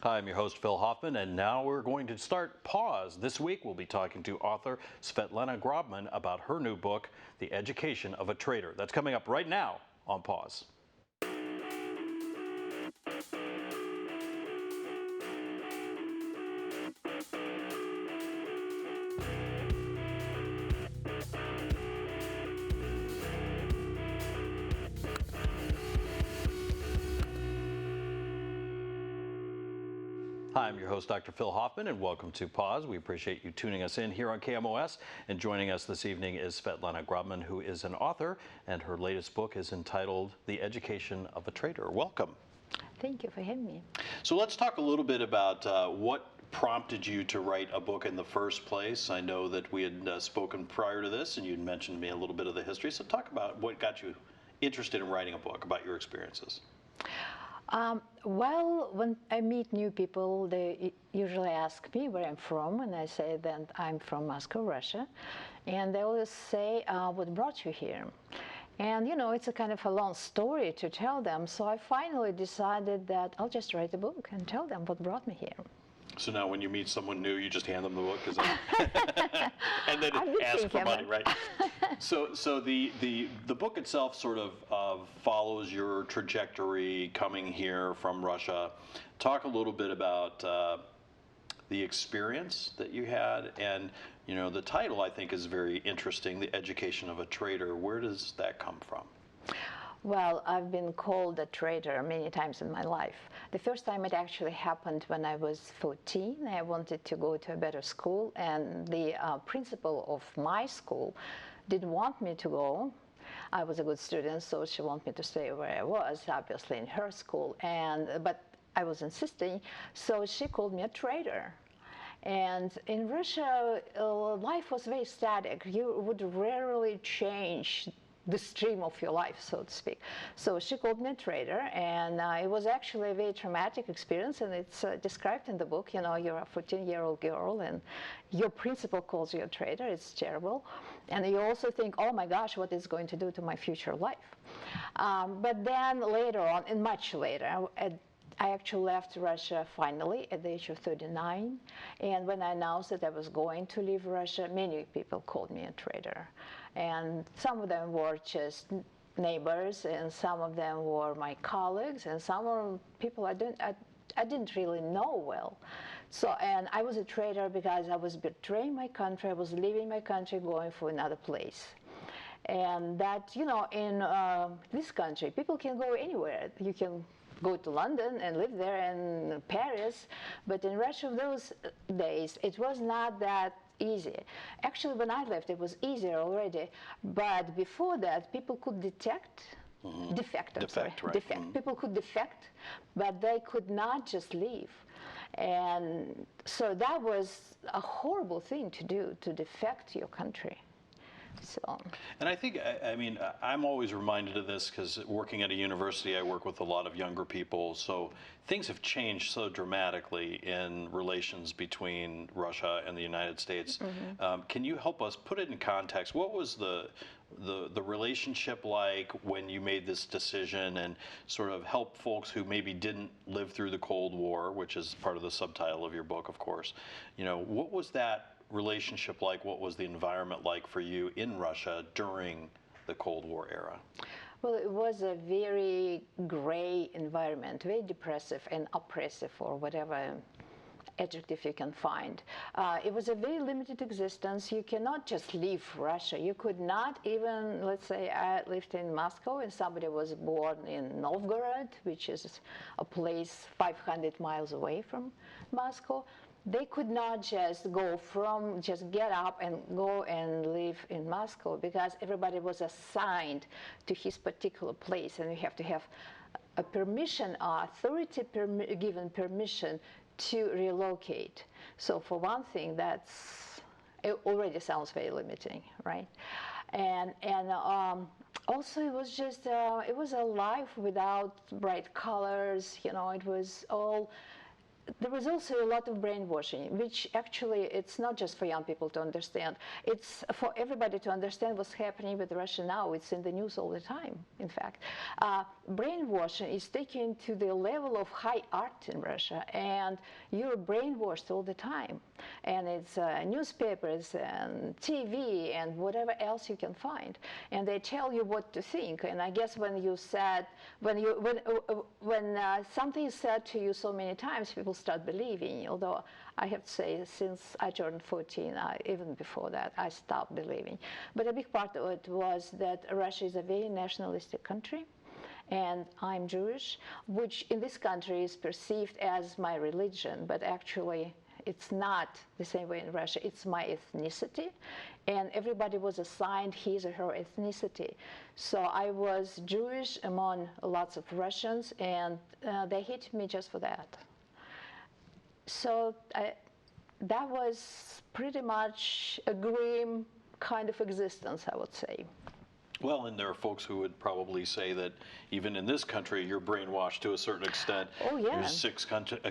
Hi, I'm your host, Phil Hoffman, and now we're going to start Pause. This week, we'll be talking to author Svetlana Grobman about her new book, The Education of a Traitor. That's coming up right now on Pause. Hi, I'm your host, Dr. Phil Hoffman, and welcome to Pause. We appreciate you tuning us in here on KMOS. And joining us this evening is Svetlana Grobman, who is an author, and her latest book is entitled The Education of a Traitor. Welcome. Thank you for having me. So let's talk a little bit about what prompted you to write a book in the first place. I know that we had spoken prior to this, and you'd mentioned to me a little bit of the history. So talk about what got you interested in writing a book about your experiences. Well, when I meet new people, they usually ask me where I'm from, and I say that I'm from Moscow, Russia. And they always say, what brought you here? And, you know, it's a kind of a long story to tell them. So I finally decided that I'll just write a book and tell them what brought me here. So now when you meet someone new, you just hand them the book, and then I've been ask for thinking money, about right? So the book itself sort of follows your trajectory coming here from Russia. Talk a little bit about the experience that you had, and you know the title I think is very interesting, The Education of a Traitor. Where does that come from? Well, I've been called a traitor many times in my life. The first time it actually happened when I was 14. I wanted to go to a better school, and the principal of my school didn't want me to go. I was a good student, so she wanted me to stay where I was, obviously in her school, but I was insisting, so she called me a traitor. And in Russia, life was very static. You would rarely change the stream of your life, so to speak. So she called me a traitor, and it was actually a very traumatic experience, and it's described in the book. You know, you're a 14-year-old girl, and your principal calls you a traitor. It's terrible. And you also think, oh my gosh, what is going to do to my future life? But then later on, and much later, I actually left Russia finally at the age of 39. And when I announced that I was going to leave Russia, many people called me a traitor. And some of them were just neighbors, and some of them were my colleagues, and some were people I didn't really know well. So, and I was a traitor because I was betraying my country. I was leaving my country, going for another place. And that, you know, in this country, people can go anywhere. You can go to London and live there, and Paris, but in Russia of those days, it was not that easy. Actually, when I left, it was easier already, but before that, people could defect. People could defect, but they could not just leave. And so that was a horrible thing to do, to defect your country. So. And I think, I mean, I'm always reminded of this because working at a university, I work with a lot of younger people. So things have changed so dramatically in relations between Russia and the United States. Mm-hmm. Can you help us put it in context? What was the relationship like when you made this decision, and sort of help folks who maybe didn't live through the Cold War, which is part of the subtitle of your book, of course. You know, what was that relationship like? What was the environment like for you in Russia during the Cold War era? Well, it was a very gray environment, very depressive and oppressive, or whatever adjective you can find. It was a very limited existence. You cannot just leave Russia. You could not even, let's say I lived in Moscow and somebody was born in Novgorod, which is a place 500 miles away from Moscow. They could not just get up and go and live in Moscow, because everybody was assigned to his particular place, and you have to have a permission, given permission to relocate. So for one thing, it already sounds very limiting, right? And also it was just, it was a life without bright colors, you know, it was all there was also a lot of brainwashing, which actually it's not just for young people to understand. It's for everybody to understand what's happening with Russia now. It's in the news all the time, in fact. Brainwashing is taken to the level of high art in Russia, and you're brainwashed all the time. And it's newspapers and TV and whatever else you can find. And they tell you what to think. And I guess when something is said to you so many times, people start believing. Although I have to say, since I turned 14, even before that, I stopped believing. But a big part of it was that Russia is a very nationalistic country, and I'm Jewish, which in this country is perceived as my religion, but actually it's not the same way in Russia. It's my ethnicity, and everybody was assigned his or her ethnicity. So I was Jewish among lots of Russians, and they hated me just for that. So that was pretty much a grim kind of existence, I would say. Well, and there are folks who would probably say that even in this country, you're brainwashed to a certain extent. Oh, yeah. There's 6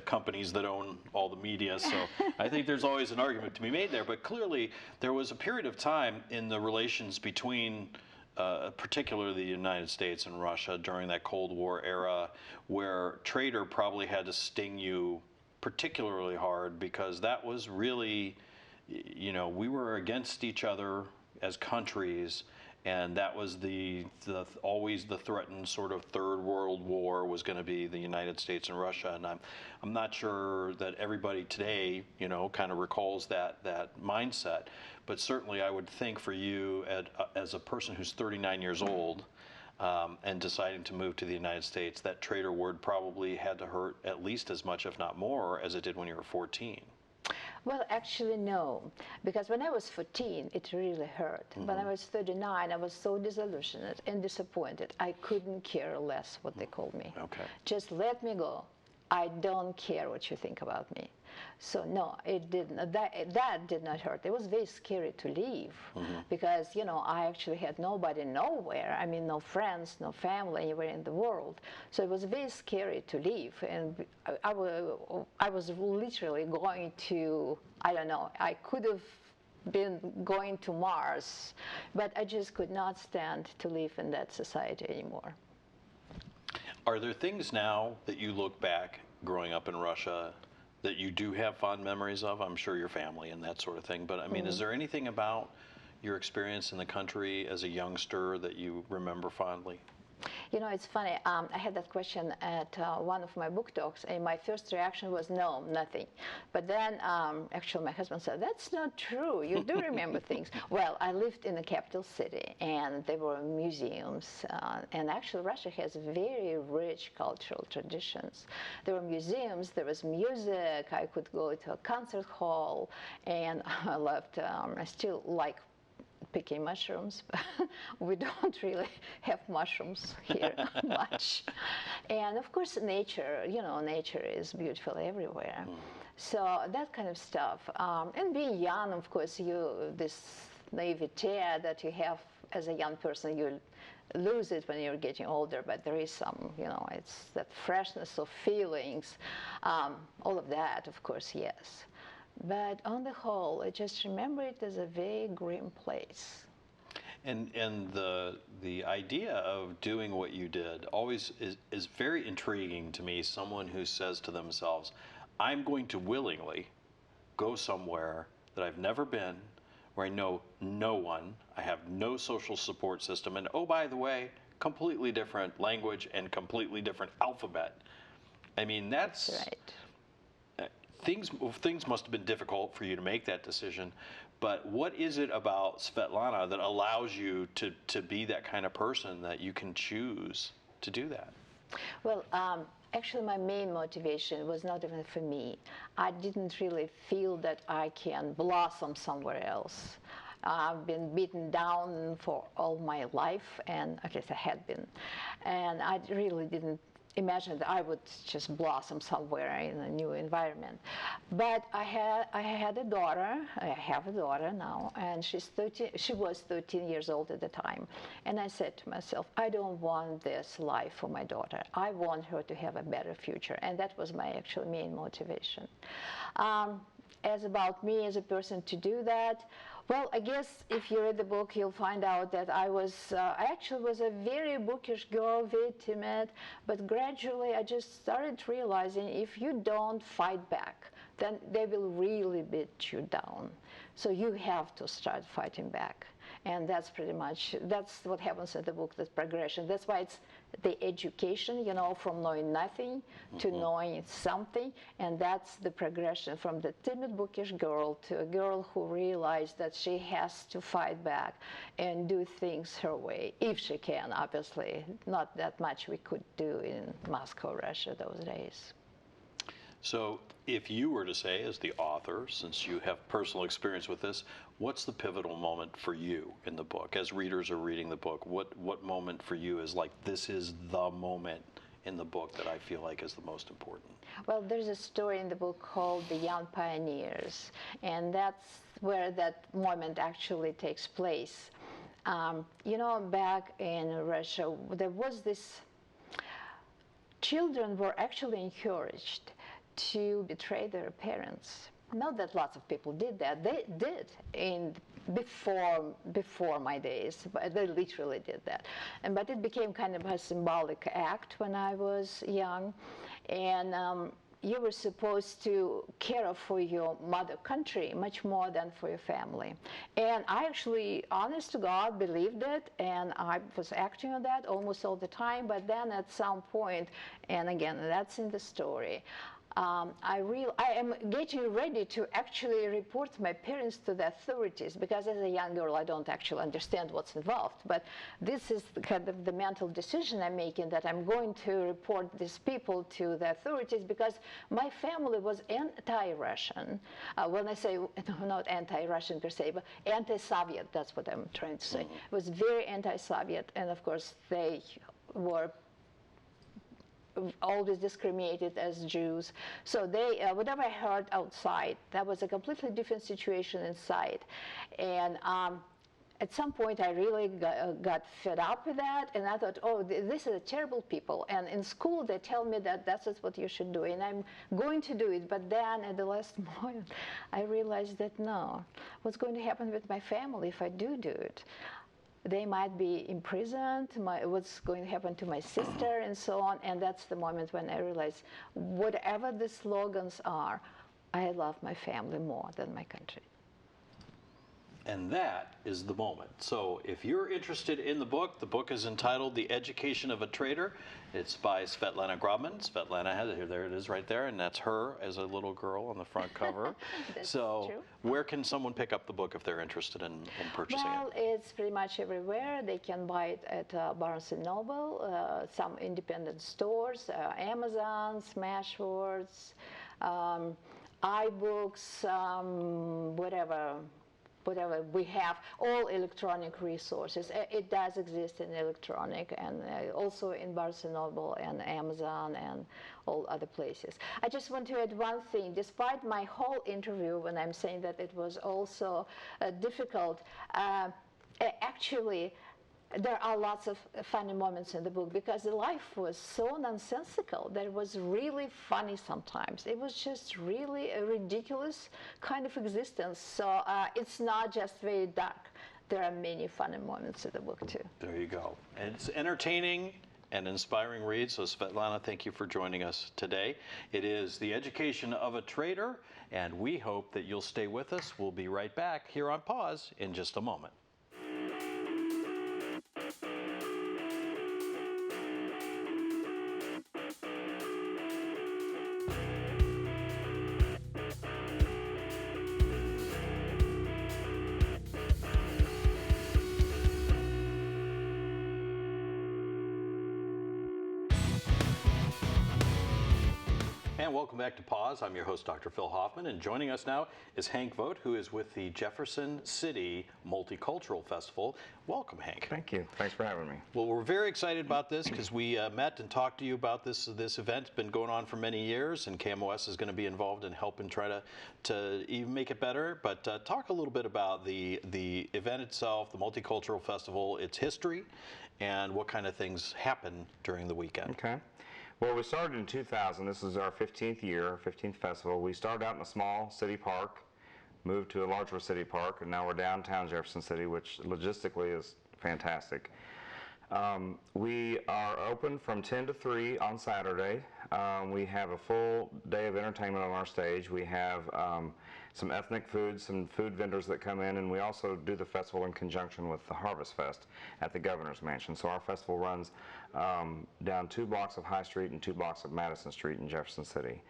companies that own all the media, so I think there's always an argument to be made there. But clearly, there was a period of time in the relations between particularly the United States and Russia during that Cold War era where Traitor probably had to sting you particularly hard, because that was really, you know, we were against each other as countries, and that was always the threatened sort of third world war was going to be the United States and Russia. And I'm not sure that everybody today, you know, kind of recalls that mindset, but certainly I would think for you as a person who's 39 years old and deciding to move to the United States, that Traitor word probably had to hurt at least as much, if not more, as it did when you were 14. Well, actually, no, because when I was 14, it really hurt. When I was 39, I was so disillusioned and disappointed. I couldn't care less what they called me. Okay. Just let me go. I don't care what you think about me. So no, it didn't. That did not hurt. It was very scary to leave because, you know, I actually had nobody nowhere. I mean, no friends, no family anywhere in the world. So it was very scary to leave. And I was literally going to, I don't know, I could have been going to Mars, but I just could not stand to live in that society anymore. Are there things now that you look back growing up in Russia that you do have fond memories of? I'm sure your family and that sort of thing, but I mean, is there anything about your experience in the country as a youngster that you remember fondly? You know, it's funny. I had that question at one of my book talks, and my first reaction was no, nothing. But then, actually, my husband said, "That's not true. You do remember things." Well, I lived in the capital city, and there were museums. And actually, Russia has very rich cultural traditions. There were museums. There was music. I could go to a concert hall, and I loved. I still like picking mushrooms. We don't really have mushrooms here much. And of course, nature, you know, nature is beautiful everywhere. So that kind of stuff. And being young, of course, this naivete that you have as a young person, you lose it when you're getting older, but there is some, you know, it's that freshness of feelings. All of that, of course, yes. But on the whole, I just remember it as a very grim place. And the idea of doing what you did always is very intriguing to me. Someone who says to themselves, I'm going to willingly go somewhere that I've never been, where I know no one, I have no social support system, and oh, by the way, completely different language and completely different alphabet. I mean, that's right. Things must have been difficult for you to make that decision, but what is it about Svetlana that allows you to be that kind of person that you can choose to do that? Well, actually, my main motivation was not even for me. I didn't really feel that I can blossom somewhere else. I've been beaten down for all my life, and at least I had been, and I really didn't imagined I would just blossom somewhere in a new environment. But I had a daughter. I have a daughter now, and she was 13 years old at the time. And I said to myself, I don't want this life for my daughter. I want her to have a better future. And that was my actual main motivation. As about me as a person to do that, well, I guess if you read the book, you'll find out that I actually was a very bookish girl, very timid, but gradually I just started realizing if you don't fight back, then they will really beat you down. So you have to start fighting back. And that's what happens in the book, this progression. That's why it's the education, from knowing nothing to knowing something. And that's the progression from the timid, bookish girl to a girl who realized that she has to fight back and do things her way, if she can, obviously. Not that much we could do in Moscow, Russia those days. So if you were to say, as the author, since you have personal experience with this, what's the pivotal moment for you in the book? As readers are reading the book, what moment for you is like, this is the moment in the book that I feel like is the most important? Well, there's a story in the book called The Young Pioneers, and that's where that moment actually takes place. Back in Russia, there was this, children were actually encouraged to betray their parents. Not that lots of people did that. They did before my days, but they literally did that. But it became kind of a symbolic act when I was young, and you were supposed to care for your mother country much more than for your family. And I actually, honest to God, believed it, and I was acting on that almost all the time. But then at some point, and again, that's in the story, I am getting ready to actually report my parents to the authorities, because as a young girl I don't actually understand what's involved. But this is kind of the mental decision I'm making, that I'm going to report these people to the authorities, because my family was anti-Russian. When I say, not anti-Russian per se, but anti-Soviet, that's what I'm trying to say. It was very anti-Soviet, and of course they were always discriminated as Jews. So they, whatever I heard outside, that was a completely different situation inside. And at some point I really got fed up with that, and I thought, oh, this is terrible people. And in school they tell me that that's what you should do, and I'm going to do it. But then at the last moment I realized that no, what's going to happen with my family if I do it? They might be imprisoned, what's going to happen to my sister, and so on. And that's the moment when I realized, whatever the slogans are, I love my family more than my country. And that is the moment. So if you're interested in the book is entitled The Education of a Traitor. It's by Svetlana Grobman. Svetlana has it, there it is right there, and that's her as a little girl on the front cover. That's so true. Where can someone pick up the book if they're interested in purchasing Well, it's pretty much everywhere. They can buy it at Barnes & Noble, some independent stores, Amazon, Smashwords, iBooks, whatever we have, all electronic resources. It does exist in electronic, and also in Barnes & Noble and Amazon and all other places. I just want to add one thing. Despite my whole interview, when I'm saying that it was also difficult, actually there are lots of funny moments in the book, because the life was so nonsensical that it was really funny sometimes. It was just really a ridiculous kind of existence. So it's not just very dark. There are many funny moments in the book too. There you go. And it's entertaining and inspiring read. So Svetlana, thank you for joining us today. It is The Education of a Traitor, and we hope that you'll stay with us. We'll be right back here on Pause in just a moment. And welcome back to Pause. I'm your host, Dr. Phil Hoffman, and joining us now is Hank Vogt, who is with the Jefferson City Multicultural Festival. Welcome, Hank. Thank you. Thanks for having me. Well, we're very excited about this because we met and talked to you about this event. It's been going on for many years, and KMOS is going to be involved in helping try to even make it better. But talk a little bit about the event itself, the Multicultural Festival, its history, and what kind of things happen during the weekend. Okay. Well, we started in 2000. This is our 15th year, 15th festival. We started out in a small city park, moved to a larger city park, and now we're downtown Jefferson City, which logistically is fantastic. We are open from 10 to 3 on Saturday. We have a full day of entertainment on our stage. We have some ethnic foods, some food vendors that come in, and we also do the festival in conjunction with the Harvest Fest at the Governor's Mansion. So our festival runs down 2 blocks of High Street and 2 blocks of Madison Street in Jefferson City.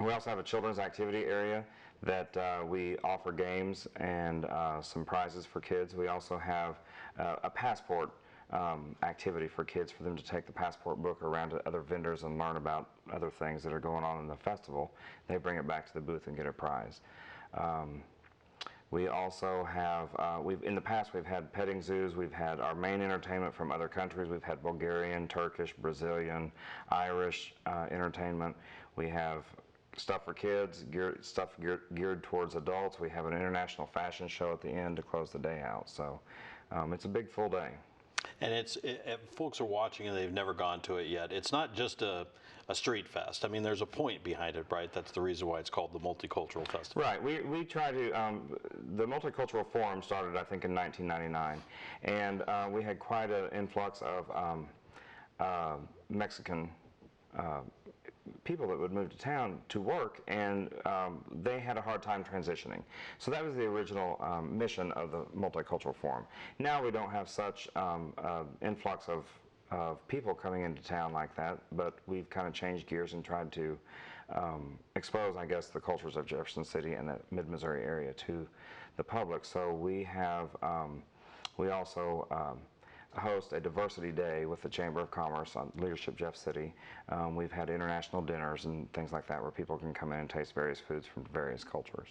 We also have a children's activity area that we offer games and some prizes for kids. We also have a passport activity for kids, for them to take the passport book around to other vendors and learn about other things that are going on in the festival. They bring it back to the booth and get a prize. We also have, in the past we've had petting zoos. We've had our main entertainment from other countries. We've had Bulgarian, Turkish, Brazilian, Irish entertainment. We have stuff for kids, stuff geared towards adults. We have an international fashion show at the end to close the day out. So it's a big full day. And if folks are watching and they've never gone to it yet, it's not just a street fest. I mean, there's a point behind it, right? That's the reason why it's called the Multicultural Festival. Right. We try to, the Multicultural Forum started, I think, in 1999. And we had quite an influx of Mexican people that would move to town to work, and they had a hard time transitioning. So that was the original mission of the Multicultural Forum. Now we don't have such influx of people coming into town like that, but we've kind of changed gears and tried to expose, I guess, the cultures of Jefferson City and the mid-Missouri area to the public. So we have, we also host a diversity day with the Chamber of Commerce on Leadership Jeff City. We've had international dinners and things like that where people can come in and taste various foods from various cultures.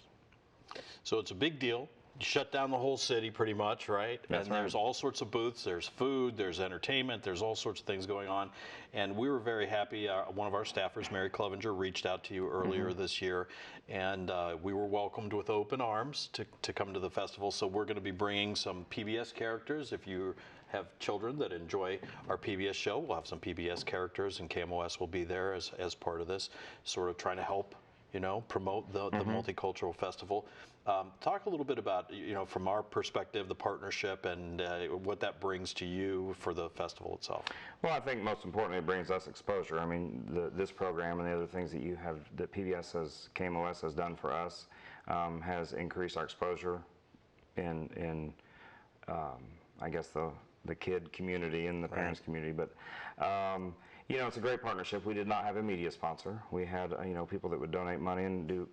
So it's a big deal. You shut down the whole city pretty much, right? That's and there's all sorts of booths. There's food, there's entertainment, there's all sorts of things going on. And we were very happy. One of our staffers, Mary Clevenger, reached out to you earlier this year, and we were welcomed with open arms to come to the festival. So we're going to be bringing some PBS characters. If you have children that enjoy our PBS show, we'll have some PBS characters, and KMOS will be there as part of this, sort of trying to help, promote the Multicultural Festival. Talk a little bit about, from our perspective, the partnership and what that brings to you for the festival itself. Well, I think most importantly, it brings us exposure. I mean, this program and the other things that that KMOS has done for us has increased our exposure in I guess the kid community and the parents community. But it's a great partnership. We did not have a media sponsor. We had people that would donate money and do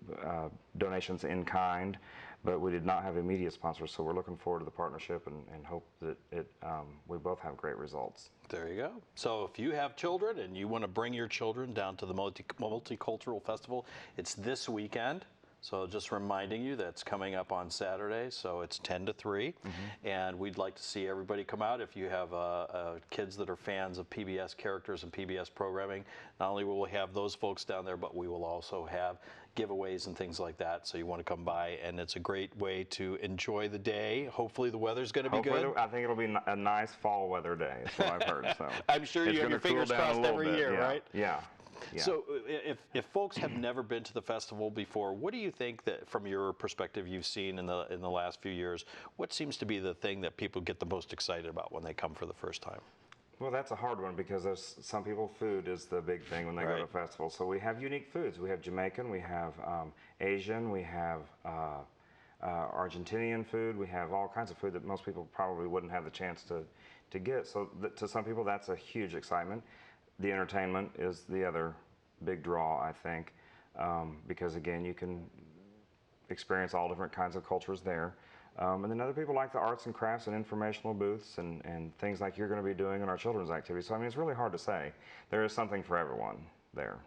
donations in kind, but we did not have a media sponsor. So we're looking forward to the partnership and hope that we both have great results. There you go. So if you have children and you want to bring your children down to the Multicultural Festival, it's this weekend. So just reminding you that's coming up on Saturday, so it's 10 to 3, and we'd like to see everybody come out. If you have kids that are fans of PBS characters and PBS programming, not only will we have those folks down there, but we will also have giveaways and things like that, so you want to come by, and it's a great way to enjoy the day. Hopefully the weather's going to be good. I think it'll be a nice fall weather day, is what I've heard. So I'm sure you have your fingers crossed every year, right? Yeah. Yeah. So if folks have never been to the festival before, what do you think that, from your perspective, you've seen in the last few years, what seems to be the thing that people get the most excited about when they come for the first time? Well, that's a hard one because there's some people, food is the big thing when they go to festivals. So we have unique foods. We have Jamaican, we have Asian, we have Argentinian food. We have all kinds of food that most people probably wouldn't have the chance to get. So to some people, that's a huge excitement. The entertainment is the other big draw, I think, because again, you can experience all different kinds of cultures there. And then other people like the arts and crafts and informational booths and things like you're going to be doing in our children's activities. So I mean, it's really hard to say. There is something for everyone. there.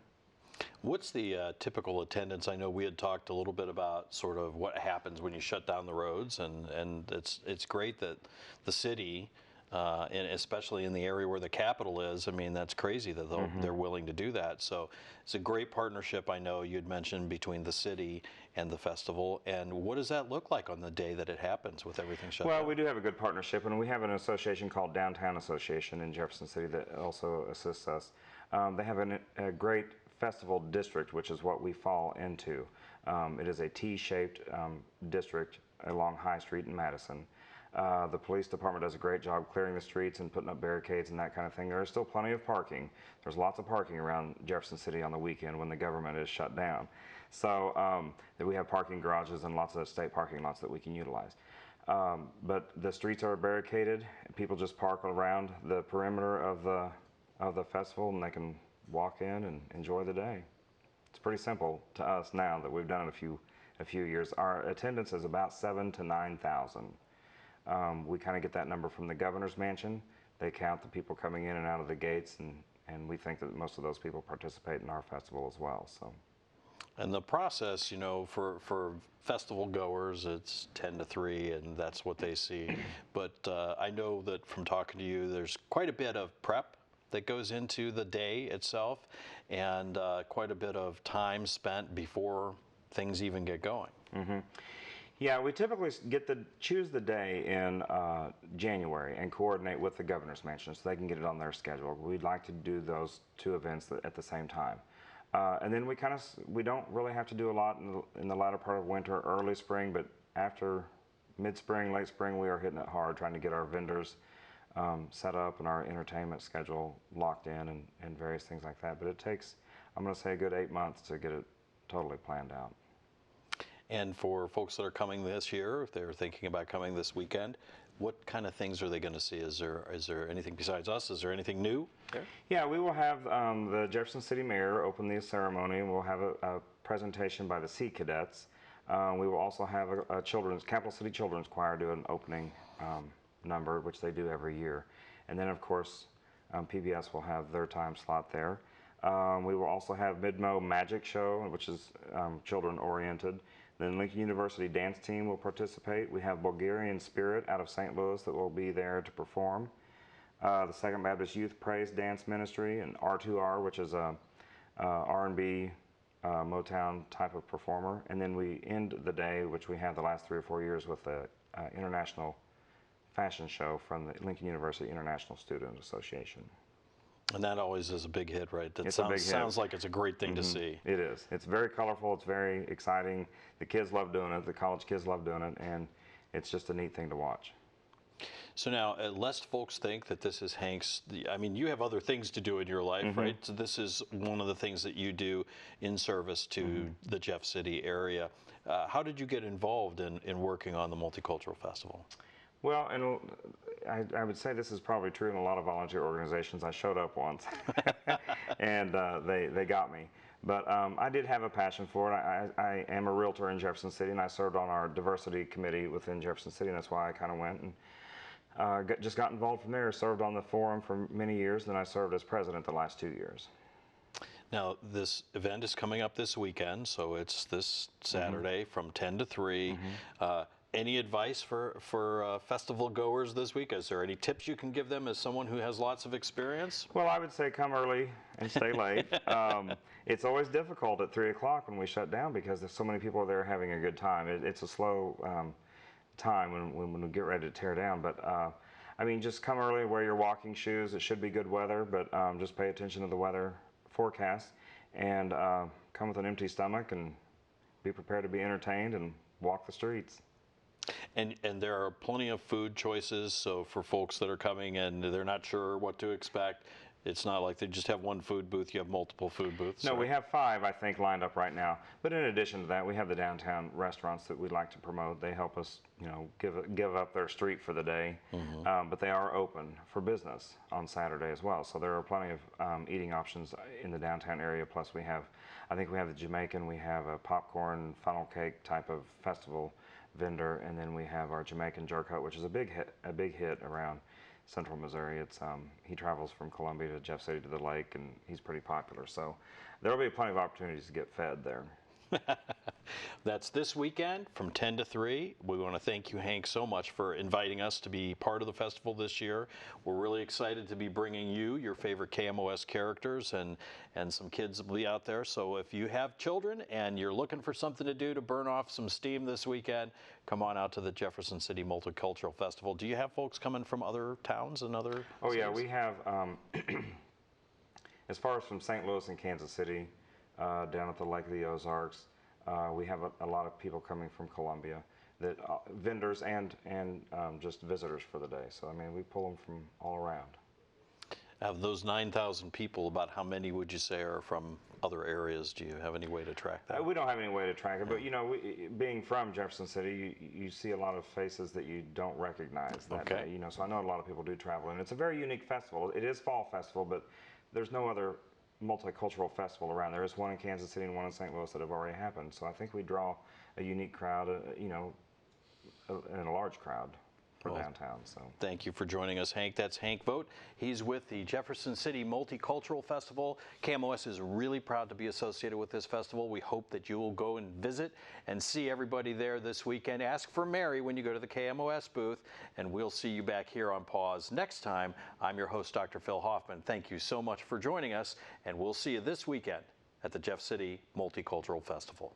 What's the typical attendance? I know we had talked a little bit about sort of what happens when you shut down the roads, and it's great that the city, and especially in the area where the capital is, I mean, that's crazy that they're willing to do that. So it's a great partnership, I know you had mentioned, between the city and the festival. And what does that look like on the day that it happens with everything shut down? Well, we do have a good partnership, and we have an association called Downtown Association in Jefferson City that also assists us. They have a great festival district, which is what we fall into. It is a T-shaped district along High Street in Madison. The police department does a great job clearing the streets and putting up barricades and that kind of thing. There is still plenty of parking. There's lots of parking around Jefferson City on the weekend when the government is shut down. So we have parking garages and lots of state parking lots that we can utilize. But the streets are barricaded. People just park around the perimeter of the festival, and they can walk in and enjoy the day. It's pretty simple to us now that we've done it a few years. Our attendance is about 7,000 to 9,000. We kind of get that number from the governor's mansion. They count the people coming in and out of the gates, and we think that most of those people participate in our festival as well. So. And the process, you know, for festival goers, it's 10 to 3, and that's what they see. But I know that from talking to you, there's quite a bit of prep that goes into the day itself, and quite a bit of time spent before things even get going. Mm-hmm. Yeah, we typically choose the day in January and coordinate with the governor's mansion so they can get it on their schedule. We'd like to do those two events at the same time. And then we don't really have to do a lot in the latter part of winter, early spring, but after mid-spring, late spring, we are hitting it hard trying to get our vendors set up and our entertainment schedule locked in and various things like that. But it takes, I'm going to say, a good 8 months to get it totally planned out. And for folks that are coming this year, if they're thinking about coming this weekend, what kind of things are they going to see? Is there anything besides us? Is there anything new there? Yeah, we will have the Jefferson City Mayor open the ceremony, and we'll have a presentation by the Sea Cadets. We will also have a Capital City Children's Choir do an opening number, which they do every year. And then, of course, PBS will have their time slot there. We will also have Mid-Mo Magic Show, which is children-oriented. Then Lincoln University Dance Team will participate. We have Bulgarian Spirit out of St. Louis that will be there to perform. The Second Baptist Youth Praise Dance Ministry, and R2R, which is a R&B Motown type of performer. And then we end the day, which we have the last 3 or 4 years, with the international fashion show from the Lincoln University International Student Association. And that always is a big hit, right? That It's a big hit. Sounds like it's a great thing to see. It is. It's very colorful. It's very exciting. The kids love doing it. The college kids love doing it. And it's just a neat thing to watch. So now, lest folks think that this is Hank's, I mean, you have other things to do in your life, right? So this is one of the things that you do in service to the Jeff City area. How did you get involved in working on the Multicultural Festival? Well, and I would say this is probably true in a lot of volunteer organizations. I showed up once, and they got me. But I did have a passion for it. I am a realtor in Jefferson City, and I served on our diversity committee within Jefferson City, and that's why I kind of went and just got involved from there. Served on the forum for many years, and then I served as president the last 2 years. Now, this event is coming up this weekend, so it's this Saturday from 10 to 3. Any advice for festival goers this week? Is there any tips you can give them as someone who has lots of experience? Well, I would say come early and stay late. It's always difficult at 3 o'clock when we shut down because there's so many people are there having a good time. It's a slow time when we get ready to tear down. But I mean, just come early, wear your walking shoes. It should be good weather, but just pay attention to the weather forecast and come with an empty stomach and be prepared to be entertained and walk the streets. And there are plenty of food choices, so for folks that are coming and they're not sure what to expect, it's not like they just have one food booth, you have multiple food booths. No, right? we have 5, I think, lined up right now. But in addition to that, we have the downtown restaurants that we'd like to promote. They help us, you know, give up their street for the day, but they are open for business on Saturday as well. So there are plenty of eating options in the downtown area. Plus I think we have the Jamaican, we have a popcorn funnel cake type of festival vendor, and then we have our Jamaican jerk hut, which is a big hit around central Missouri. He travels from Columbia to Jeff City to the lake, and he's pretty popular. So there will be plenty of opportunities to get fed there. That's this weekend from 10 to 3. We want to thank you, Hank, so much for inviting us to be part of the festival this year. We're really excited to be bringing you your favorite KMOS characters, and some kids will be out there. So if you have children and you're looking for something to do to burn off some steam this weekend, come on out to the Jefferson City Multicultural Festival. Do you have folks coming from other towns and other cities? Yeah, we have, as far as from St. Louis and Kansas City, down at the Lake of the Ozarks, we have a lot of people coming from Columbia, that vendors and just visitors for the day. So I mean, we pull them from all around. Of those 9,000 people, about how many would you say are from other areas? Do you have any way to track that? We don't have any way to track it, but you know, being from Jefferson City, you see a lot of faces that you don't recognize that day. You know, so I know a lot of people do travel, and it's a very unique festival. It is fall festival, but there's no other multicultural festival around. There is one in Kansas City and one in St. Louis that have already happened. So I think we draw a unique crowd, you know, and a large crowd for downtown. So thank you for joining us, Hank. That's Hank Vogt. He's with the Jefferson City Multicultural Festival. KMOS is really proud to be associated with this festival. We hope that you will go and visit and see everybody there this weekend. Ask for Mary when you go to the KMOS booth, and we'll see you back here on Pause next time. I'm your host, Dr. Phil Hoffman. Thank you so much for joining us, and we'll see you this weekend at the Jeff City Multicultural Festival.